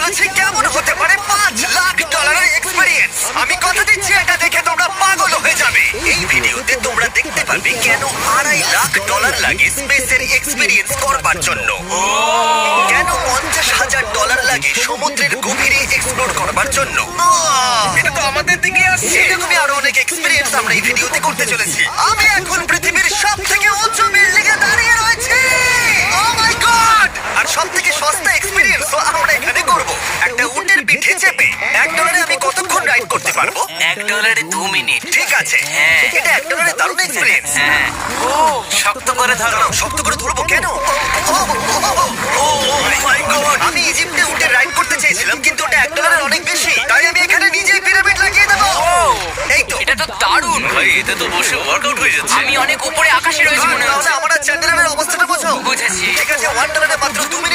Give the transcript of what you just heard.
চলেছে কেমন হতে পারে $5 লাখ এক্সপেরিয়েন্স। আমি কথা দিচ্ছি এটা দেখে তোমরা পাগল হয়ে যাবে। এই ভিডিওতে তোমরা দেখতে পাবে কেন $2.5 লাখ লাগে স্পেসের এক্সপেরিয়েন্স করবার জন্য, কেন $50,000 লাগে সমুদ্রের গভীরে এক্সপ্লোর করবার জন্য। এটা তো আমাদের দিকে আসছে। এরকমই আরো অনেক এক্সপেরিয়েন্স আমরা এই ভিডিওতে করতে চলেছি। আমি এখন পৃথিবীর সবথেকে উঁচু বিল্ডিং এ দাঁড়িয়ে রয়েছি। ও মাই গড! আর সবথেকে সস্তা এক্সপেরিয়েন্স আমরা এখানে করব, একটা উটের পিঠে চেপে। $1 আমি কতক্ষণ রাইড করতে পারবো? $1 2 মিনিট। ঠিক আছে, হ্যাঁ। এটা $1 দারুণ এক্সপেরিয়েন্স। হ্যাঁ। ও শক্ত করে ধরো। শক্ত করে ধরবো কেন? মাই গড! আমি ইজিপ্টে উটে রাইড করতে চেয়েছিলাম, কিন্তু ওটা $1 অনেক বেশি। তাই আমি এখানে নিজেই পিরামিড লাগিয়ে দেবো। এই তো। এটা তো দারুণ। ভাই এতে তো বসে ওয়ার্কআউট হয়ে যাচ্ছে। আমি অনেক উপরে আকাশে রয়েছি মনে তাহলে হচ্ছে। আমার আর চ্যান্ডেলের অবস্থাটা বোঝো। বুঝেছি। ঠিক আছে, $1 মাত্র 2 মিনিট